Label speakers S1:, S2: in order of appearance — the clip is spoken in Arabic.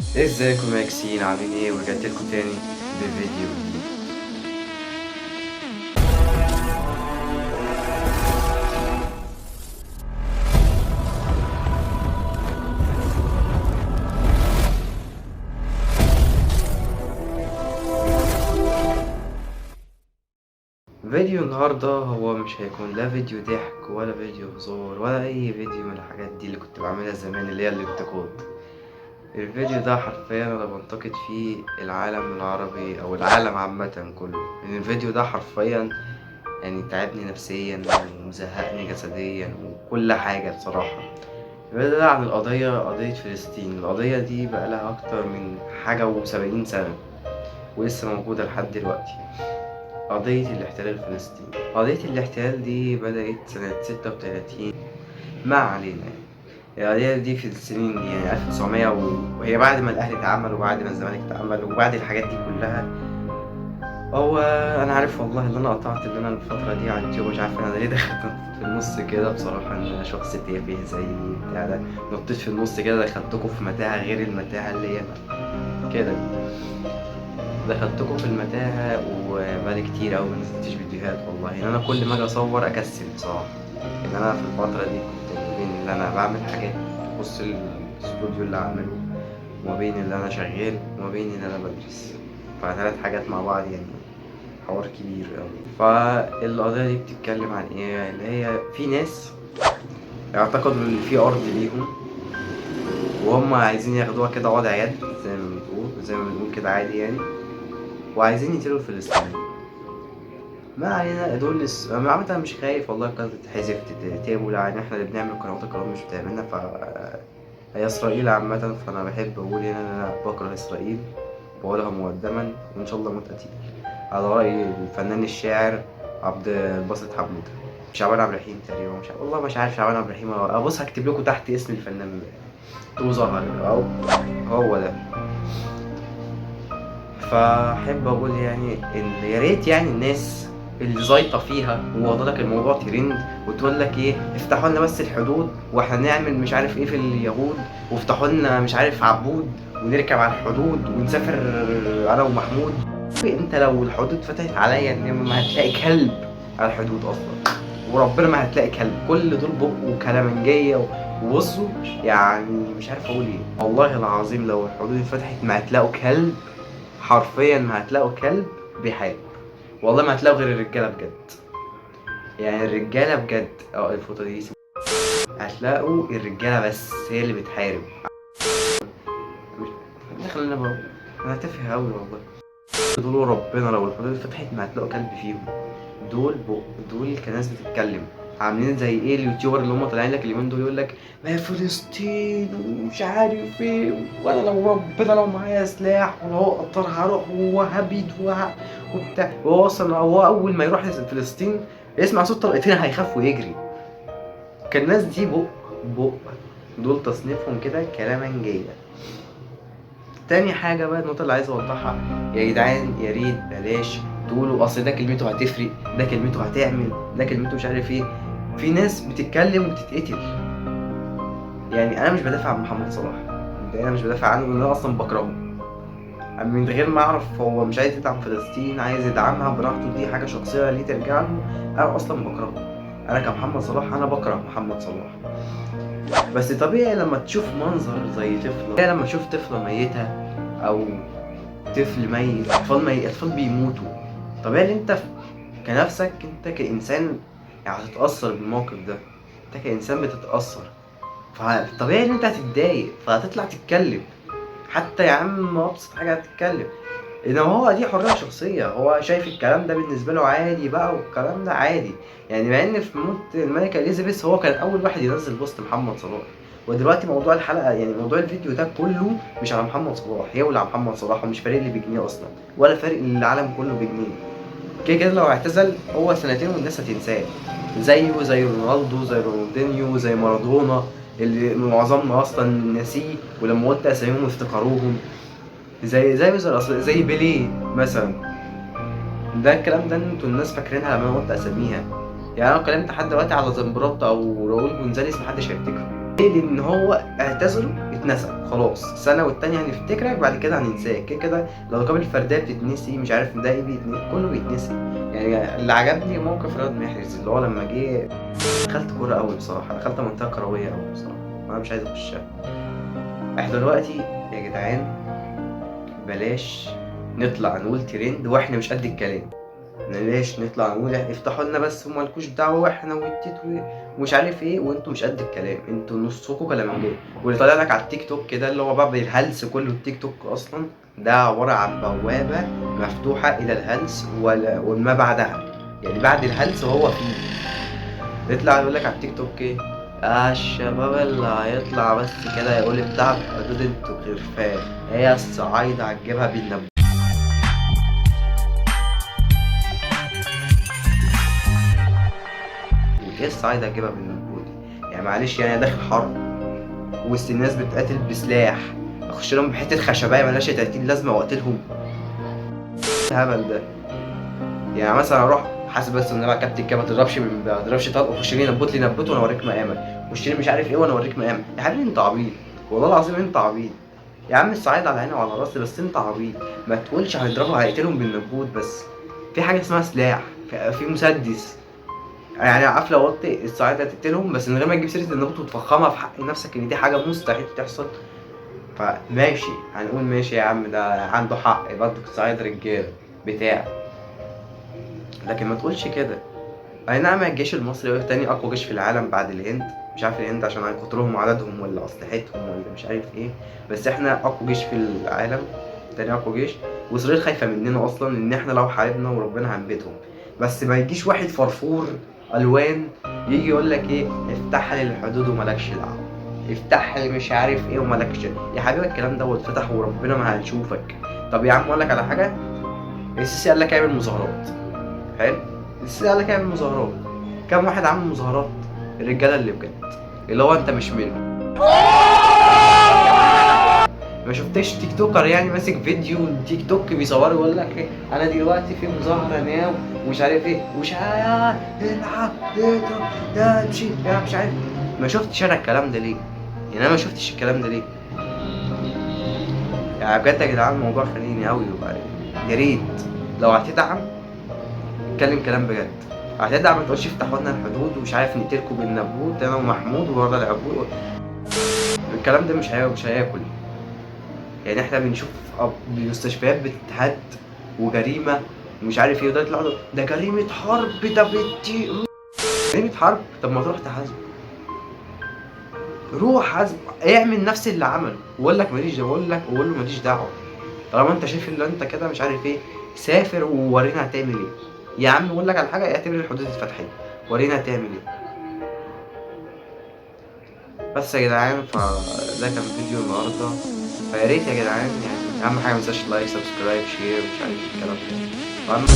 S1: ازيكم يا كسين، عاملين ايه؟ ورجعت لكم تاني بفيديو جديد. فيديو النهاردة هو مش هيكون لا فيديو ضحك ولا فيديو هزار ولا اي فيديو من الحاجات دي اللي كنت بعملها زمان، اللي هي الانتقاد. الفيديو ده حرفيا انا بنتقد فيه العالم العربي او العالم عامة كله، لان الفيديو ده حرفيا يعني تعبني نفسيا ومزهقني جسديا وكل حاجة بصراحة. الفيديو ده عن قضية فلسطين. القضية دي بقالها أكتر من حاجة و70 سنة ولسه موجودة لحد دلوقتي. قضية الاحتلال الفلسطيني. قضية الاحتلال دي بدأت سنة 36. ما علينا. القضية دي في السنين دي يعني 1900 وهي بعد ما الأهلي اتعمل وبعد ما الزمالك اتعمل وبعد الحاجات دي كلها. هو أنا عارف والله إن أنا قطعت إن أنا الفترة دي على اليوتيوب، مش عارف أنا ليه دخلت في النص كده بصراحة، إن أنا شخص تافه زي بتاع ده. نطيت في النص كده، دخلتكم في متاهة غير المتاهة اللي هي كده. دخلتكم في المتاهة وبقالي كتير أوي منزلتش فيديوهات والله، إن أنا كل ما أجي أصور أكسل بصراحة. إن أنا في الفترة دي كنت ما بين اللي أنا بعمل حاجات تخص الاستوديو اللي عامله، وما بين اللي أنا شغال، وما بين اللي أنا بدرس، فثلاث حاجات مع بعض يعني حوار كبير أوي. فالقضية دي بتتكلم عن إيه؟ اللي هي في ناس اعتقدوا إن في أرض ليهم، وهم عايزين ياخدوها كده وضع يد، زي ما بنقول كده عادي يعني، وعايزين يطيروا فلسطين. ما علينا. عامة أنا مش خايف والله القناة تتحذف تتابوا، يعني احنا اللي بنعمل قنوات، القنوات مش بتعملنا. هي إسرائيل عامة، فأنا بحب أقول هنا إن أنا بكره إسرائيل، بقولها مقدما وإن شاء الله موت قتيل، على رأي الفنان الشاعر عبد الباسط حمودة. شعبان عبد الرحيم تقريبا، مش عارف والله، مش عارف شعبان عبد الرحيم. أبص هكتب لكم تحت اسم الفنان تو ظهر أو هو ده. فاحب اقول يعني ان يا ريت يعني الناس اللي زايطه فيها وواخده لك الموضوع ترند وتقول لك ايه، افتحوا لنا بس الحدود واحنا نعمل مش عارف ايه في اليهود، وافتحوا لنا مش عارف عبود ونركب على الحدود ونسافر انا ومحمود. انت لو الحدود فتحت عليا ان ما هتلاقي كلب على الحدود اصلا، وربنا ما هتلاقي كلب. كل دول بقوا كلامنجيه وبصوا يعني مش عارف اقول ايه. والله العظيم لو الحدود اتفتحت ما هتلاقوا كلب، حرفيا ما هتلاقوا كلب بيحارب. والله ما هتلاقوا غير الرجاله بجد، يعني الرجاله بجد. الفوطه دي هتلاقوا الرجاله بس هي اللي بتحارب. مش خلينا بقى، انا تافه قوي والله. دول ربنا لو الحدود فتحت ما هتلاقوا كلب فيهم. دول كناس بتتكلم، عاملين زي ايه اليوتيوبر اللي هم طالعين لك اليومين دول يقول لك ما فلسطين ومش عارف ايه، وانا لو معايا سلاح ولا هو قطر هروح وهبيد وبتاع. وهو اصلا هو اول ما يروح فلسطين يسمع صوت طلقتين هيخاف ويجري. كان الناس دي بق دول تصنيفهم كده كلامنجية. تاني حاجة بقى النقطة اللي عايز أوضحها، يا جدعان يا ريت بلاش تقولوا أصل ده كلمته هتفرق، ده كلمته هتعمل، ده كلمته مش عارف إيه. في ناس بتتكلم وتتقتل. يعني أنا مش بدافع عن محمد صلاح، أنا مش بدافع عنه لأن أنا أصلا بكرهه من غير ما أعرف هو مش عايز يدعم فلسطين، عايز يدعمها براحته، دي حاجة شخصية ليه ترجع له. أنا أصلا بكرهه، أنا كمحمد صلاح أنا بكره محمد صلاح. بس طبيعي لما تشوف منظر زي طفلة، لما تشوف طفلة ميتة أو طفل ميت، اطفال بيموتوا، طبيعي ان انت كنفسك انت كانسان يعني هتتاثر بالموقف ده. انت كانسان بتتاثر، فطبيعي ان انت هتتضايق فهتطلع تتكلم. حتى يا عم ابسط حاجه هتتكلم، انما هو دي حريه شخصيه، هو شايف الكلام ده بالنسبه له عادي بقى، والكلام ده عادي. يعني مع ان في موت الملكه اليزابيث هو كان اول واحد ينزل بوست محمد صلاح. ودلوقتي موضوع الحلقه يعني موضوع الفيديو ده كله مش على محمد صلاح، يولع على محمد صلاح، ومش فارق لي بجنيه اصلا، ولا فارق العالم كله بجنيه. كده كده لو اعتزل هو سنتين والناس هتنساه، زيه زي رونالدو، زي رونالدينيو، زي مارادونا اللي معظمنا اصلا ناسيه، ولما قلت اساميهم افتكروهم. زي بيليه مثلا. ده الكلام ده انتوا الناس فاكرينها لما انا قلت اساميها. يعني انا لو اتكلمت لحد دلوقتي على زمبروتا او راؤول جونزاليس محدش هيفتكره. لان هو اعتذروا اتنسى خلاص، سنه والتانيه هنفتكرك بعد كده هننساك كده كده. الالقاب الفرديه بتتنسي، مش عارف ده ايه بيتنسي، كله بيتنسي. يعني اللي عجبني موقف رياض محرز اللي هو لما جه. دخلت كوره قوي بصراحه، دخلت منطقه كرويه قوي بصراحه، انا مش عايز اخشها. احنا دلوقتي يا جدعان بلاش نطلع نقول ترند واحنا مش قد الكلام. بلاش نطلع نقول افتحوا لنا بس ومالكوش دعوه واحنا والتيت ومش عارف ايه، وانتوا مش قد الكلام، انتوا نصكم كلامنجيه. واللي طالع لك على التيك توك كده اللي هو باب الهلس كله، التيك توك اصلا ده عباره عن بوابه مفتوحه الى الهلس وما بعدها، يعني بعد الهلس هو فيه. يطلع يقول لك على التيك توك ايه؟ الشباب اللي هيطلع بس كده يقول بتاع حدود انتوا خرفان، هي الصعايده هتجيبها بالنبوت. ايه الصعايده هتجيبها بالنبوت؟ يعني معلش، يعني داخل حرب وسط الناس بتقاتل بسلاح، اخش لهم بحته خشبايه ملهاش 30 لازمه واقتلهم؟ الهبل ده. يعني مثلا اروح حاسب بس ان انا كابتن كده ما تضربش طلق وخش لي نبوت وانا اوريك مقامك، خش لي مش عارف ايه وانا اوريك مقامك. يا حبيبي انت عبيط، والله العظيم انت عبيط. يا عم الصعايده على عيني وعلى راسي بس انت عبيط. ما تقولش هنضربه هيقتلهم بالنبوت، بس في حاجه اسمها سلاح، في مسدس. يعني عارف لو قلت الصعايده تقتلهم بس من غير ما تجيب سيره النبوت وتفخمها في حق نفسك ان دي حاجه مستحيل تحصل، فماشي هنقول ماشي يا عم ده عنده حق برضه، الصعايده رجاله بتاع. لكن ما تقولش كده. اي نعم الجيش المصري هو تاني اقوى جيش في العالم بعد الهند، مش عارف الهند عشان كترهم وعددهم ولا اسلحتهم ولا مش عارف ايه، بس احنا اقوى جيش في العالم، تاني اقوى جيش. واسرائيل خايفه مننا اصلا ان احنا لو حاربنا وربنا هنبيدهم. بس ما يجيش واحد فرفور الوان يجي يقول لك ايه افتح لي الحدود ومالكش دعوه، افتح لي مش عارف ايه ومالكش. يا حبيبي الكلام ده اتفتح وربنا ما هنشوفك. طب يا عم اقول لك على حاجه، السيسي قال لك اعمل مظاهرات، حلو. السيسي قال لك اعمل مظاهرات، كم واحد عمل مظاهرات؟ الرجاله اللي بجد، اللي هو انت مش منهم. ما شفتش تيك توكر يعني ماسك فيديو تيك توك بيصور يقول لك ايه انا دلوقتي في مظاهره ناو ومش عارف ايه ومش العب ده مشي مش عارف. ما شفتش انا الكلام ده ليه؟ يعني انا ما شفتش الكلام ده ليه؟ يعني بجد يا جدعان الموضوع خليني قوي. وبعدين يا ريت لو هتدعم اتكلم كلام بجد، هتدعم ما تقولش افتحوا لنا الحدود ومش عارف نقتلكوا بالنبوت انا ومحمود وورا العبود. الكلام ده مش هياكل. يعني احنا بنشوف مستشفيات بتتهد وجريمه ومش عارف ايه، وده يطلع ده جريمه حرب، ده جريمه حرب. طب ما تروح تحاسب، روح حاسب، اعمل نفس اللي عمله وقول لك ماليش دعوه، وقول له ماليش دعوه. طالما انت شايف ان انت كده مش عارف ايه، سافر وورينا هتعمل ايه. يا عم اقول لك على حاجه، اعتبر الحدود اتفتحت، ورينا هتعمل ايه. بس يا جدعان فده كان فيديو النهارده، فيا ريت يا جدعان يعني اهم حاجه متنساش لايك سبسكرايب شير مش عارف الكلام ده.